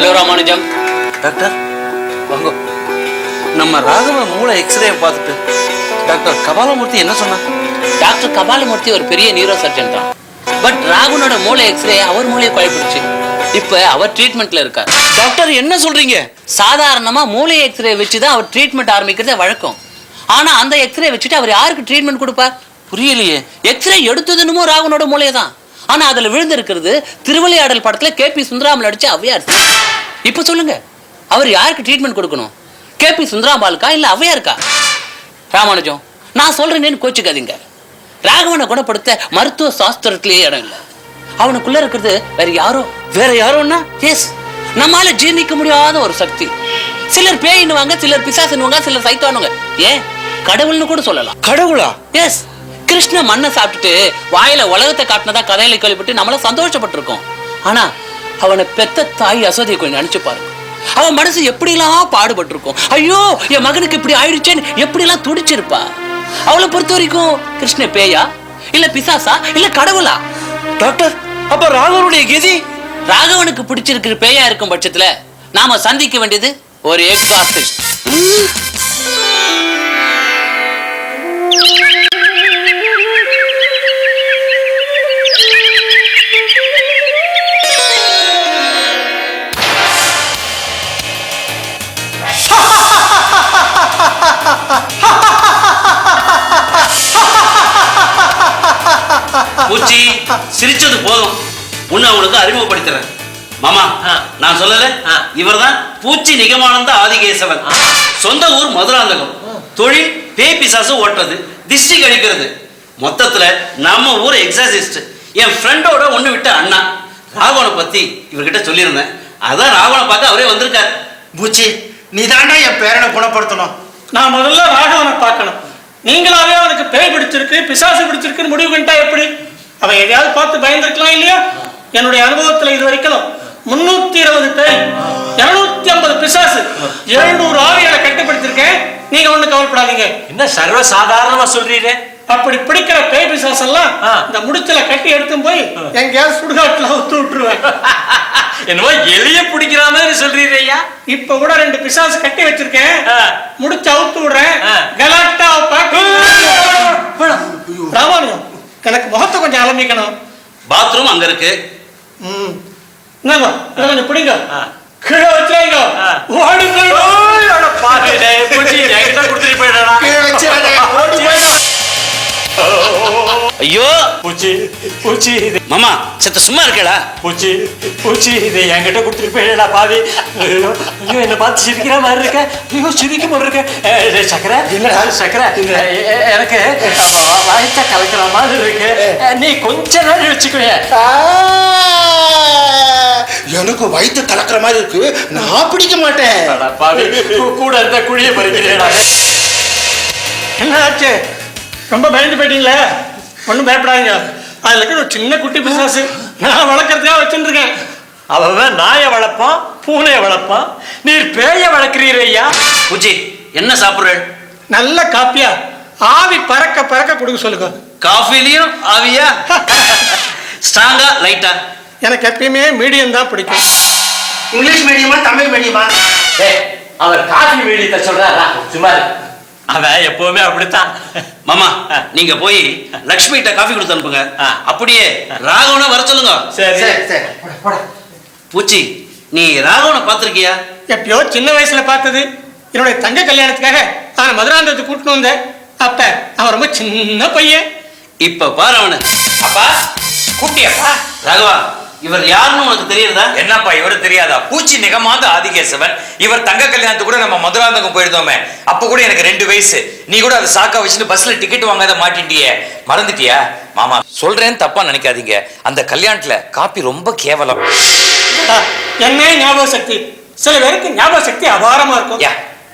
Hello Ramanujam. Doctor வாங்க. நம்ம ராகவ மூளை எக்ஸ்ரே பார்த்துட்டு டாக்டர் கபாலமூர்த்தி என்ன சொன்னா? டாக்டர் கபாலமூர்த்தி ஒரு பெரிய நியூரோ சர்ஜன் தான். பட் ராகுனோட மூளை எக்ஸ்ரே அவர் மூளையை குழப்பிடுச்சு. இப்ப அவர் ட்ரீட்மெண்ட்ல இருக்கார். டாக்டர் என்ன சொல்றீங்க? சாதாரணமா மூளை எக்ஸ்ரே வச்சுதான் அவர் ட்ரீட்மெண்ட் ஆரம்பிக்கிறதே வழக்கம். ஆனா அந்த எக்ஸ்ரே வச்சுட்டு அவர் யாருக்கு ட்ரீட்மெண்ட் கொடுப்பார்? புரியலையே. எக்ஸ்ரே எடுத்ததுன்னு ராகுனோட மூளையை தான். ஆனா அதுல விழுந்து இருக்கிறது திருவிளையாடல் படத்துல KP சுந்தராமல் அடிச்ச ஔவையார். இப்ப சொல்லுங்க, அவர் யாருக்கு ட்ரீட்மெண்ட் கொடுக்கணும்? KP சுந்தராம்பாலுக்கா இல்ல ஔவையாருக்கா? ராமானுஜம், நான் சொல்றேன்னு கோச்சுக்காதீங்க. ராகவனை குணப்படுத்த மருத்துவ சாஸ்திரத்திலேயே இடம் இல்லை. அவனுக்குள்ள இருக்கிறது வேற யாரோன்னா எஸ், நம்மால ஜீர்ணிக்க முடியாத ஒரு சக்தி. சிலர் பேயின்னுவாங்க, சிலர் பிசாசுன்னுவாங்க, சிலர் சைத்தானுங்க, ஏன் கடவுள்னு கூட சொல்லலாம். கடவுளா? எஸ். கிருஷ்ண மண்ணை சாப்பிட்டுட்டு வாயில உலகத்தை காட்டினதா கதையில கேள்விப்பட்டு நம்மள சந்தோஷப்பட்டிருக்கோம். ஆனா அவனை பெத்த தாய் அசோதையை கொஞ்சம் நினைச்சு பாருங்க. அவன் மனசு எப்படிலாம் பாடுபட்டு இருக்கும். ஐயோ என் மகனுக்கு இப்படி ஆயிடுச்சேன்னு எப்படிலாம் துடிச்சிருப்பா. அவளை பொறுத்த வரைக்கும் கிருஷ்ண பேயா இல்ல பிசாசா இல்ல கடவுளா? டாக்டர், அப்ப ராகவனுடைய கதி? ராகவனுக்கு பிடிச்சிருக்கிற பேயா இருக்கும் பட்சத்துல நாம சந்திக்க வேண்டியது ஒரு எக்ஸார்சிஸ்ட். பூச்சி, சிரிச்சது போதும். உன்னை அவளுக்கு அறிமுகப்படுத்துறேன். மாமா, நான் சொல்லல, இவர்தான் பூச்சி நிகமானந்த ஆதிகேசவன். சொந்த ஊர் மதுராந்தகம். தொழில் பேய் பிசாசு ஓட்டுறது, திஷ்டி கழிக்கிறது. மொத்தத்துல நம்ம ஊர் எக்ஸாசிஸ்ட். என் ஃப்ரெண்டோட ஒண்ணு விட்ட அண்ணா. ராகவனை பத்தி இவர்கிட்ட சொல்லியிருந்தேன். அதான் ராகவனை பார்க்க அவரே வந்திருக்காரு. பூச்சி, நீ தாண்டா என் பேரனை குணப்படுத்தணும். நான் முதல்ல ராகவனை பார்க்கணும். நீங்களாவே அவனுக்கு பேய் பிடிச்சிருக்கு பிசாசு பிடிச்சிருக்குன்னு முடிவு பண்ணிட்டா எப்படி? அவன் எதையாவது பார்த்து பயந்துருக்கலாம் இல்லையா? என்னுடைய அனுபவத்துல இது வரைக்கும் 320 பேய், 250 பிசாசு, 700 ஆவிகளை கட்டுப்படுத்திருக்கேன். நீங்க ஒண்ணு கவலைப்படாதீங்க. என்ன சர்வ சாதாரணமா சொல்றீங்க? அப்படி பிடிக்கிற பேய் பிசாசு எல்லாம் இந்த முடிச்சல கட்டி எடுத்து போய் எங்கேயாவது சுடுகாட்டுல ஊத்து விட்டுருவேன். என்னவோ எளிய பிடிக்கிற மாதிரி சொல்றீங்க ஐயா. இப்ப கூட 2 பிசாசு கட்டி வச்சிருக்கேன். முடிச்சு அவுத்து விடுறேன். கலாட்டா ராமானுஜம், எனக்கு முகத்தை கொஞ்சம் அலம்பிக்கணும். பாத்ரூம் அங்க இருக்கு. கொஞ்சம் பிடிங்க. கீழே வச்சுங்க. ஐயோ பூச்சி, பூச்சி, மாமா செத்த சும்மா இருக்கடா. பூச்சி, பூச்சி, இதை என்கிட்ட கொடுத்துட்டு போயிடா பாவி. ஐயோ, என்ன பார்த்து சிரிக்கிற மாதிரி இருக்க. ஐயோ, சிரிக்க போல இருக்க. சக்கரை சக்கரை, எனக்கு வாய்த்த கலக்கிற மாதிரி இருக்கு. நீ கொஞ்ச நாள் வச்சுக்கோ. எனக்கு வயிற்று கலக்கிற மாதிரி இருக்கு, நான் பிடிக்க மாட்டேன். பாவி, கூட இருந்த குழியை பறிக்கிறேன். என்ன ஆச்சு? ரொம்ப பயந்து போயிட்டீங்களே? ஒன்றும் பயப்படாதீங்க. அதுல இருக்கிற ஒரு சின்ன குட்டி பிசாசு நான் வளர்க்கறதுக்காக வச்சுருக்கேன். அவன் நாயை வளர்ப்பான், பூனையை வளர்ப்பான். நீர் பேய வளர்க்கிறீர் ஐயா. பூச்சி, என்ன சாப்பிடுற? நல்ல காப்பியா ஆவி பறக்க பறக்க கொடுக்க சொல்லுங்க. காஃபிலையும் ஆவியா? ஸ்ட்ராங்கா லைட்டா? எனக்கு எப்பயுமே மீடியம் தான் பிடிக்கும். இங்கிலீஷ் மீடியமா தமிழ் மீடியமா? அவர் காஃபி மீடியத்தை சொல்றாரா? சும்மா அவன் எப்பவுமே அப்படித்தான். மாமா, நீங்க போய் லக்ஷ்மி கிட்ட காஃபி கொடுத்து அனுப்புங்க. அப்படியே ராகவனை வர சொல்லுங்க. சரி சரி. பூச்சி, நீ ராகவனை பார்த்திருக்கியா? எப்பயோ சின்ன வயசுல பார்த்தது. என்னுடைய தங்க கல்யாணத்துக்காக அவன் மதுராந்தகத்துக்கு கூட்டிட்டு வந்தேன். அப்ப அவன் ரொம்ப சின்ன பையன். இப்ப பாரு அவனு. அப்பா, குட்டியப்பா. ராகவா, இவர் யாருன்னு உனக்கு தெரியுதா? என்னப்பா இவரு தெரியாதா? பூச்சி நிகமாந்த ஆதிகேசவன். இவர் தங்க கல்யாணத்துக்கு கூட நம்ம மதுராந்தகம் போயிருந்தோமே, அப்ப கூட எனக்கு 2 வயசு. நீ கூட அதை சாக்கா வச்சுட்டு பஸ்ல டிக்கெட் வாங்காத மாட்டிட்டியே, மறந்துட்டியா? மாமா சொல்றேன்னு தப்பா நினைக்காதீங்க. அந்த கல்யாணத்துல காப்பி ரொம்ப கேவலம். என்ன ஞாபக சக்தி? சில பேருக்கு ஞாபக சக்தி அபாரமா இருக்கும்.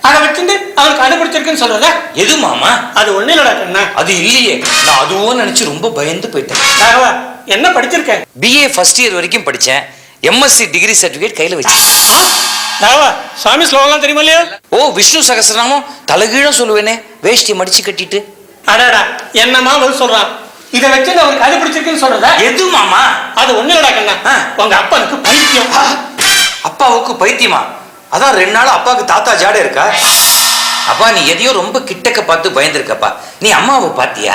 அதை வச்சுட்டு அவனுக்கு அது பிடிச்சிருக்குன்னு சொல்றதா? எது மாமா? அது ஒண்ணு இல்லடா கண்ணா. அது இல்லையே, நான் அதுவும் நினைச்சு ரொம்ப பயந்து போயிட்டேன். ராகவா, என்ன படிச்சிருக்கேன்? BA ஃபர்ஸ்ட் இயர் வரைக்கும் படிச்சேன். MSc டிகிரி சர்டிபிகேட் கையில வச்சேன். ராகவா, சாமி ஸ்லோகம்லாம் தெரியுமா இல்லையா? ஓ, விஷ்ணு சகஸ்ரநாமம் தலைகீழ சொல்லுவேனே, வேஷ்டி மடிச்சு கட்டிட்டு. அடாடா, என்னமா பதில் சொல்றான்? இதை வச்சு அவனுக்கு அது பிடிச்சிருக்குன்னு சொல்றதா? எது மாமா? அது ஒண்ணு இல்லடா கண்ணா, உங்க அப்பனுக்கு பைத்தியம். அப்பாவுக்கு பைத்தியமா? அதான் 2 நாள் அப்பாவுக்கு தாத்தா ஜாட இருக்கா. அப்பா நீ எதையோ ரொம்ப கிட்டக்க பார்த்து பயந்துருக்கப்பா. நீ அம்மாவை பாத்தியா?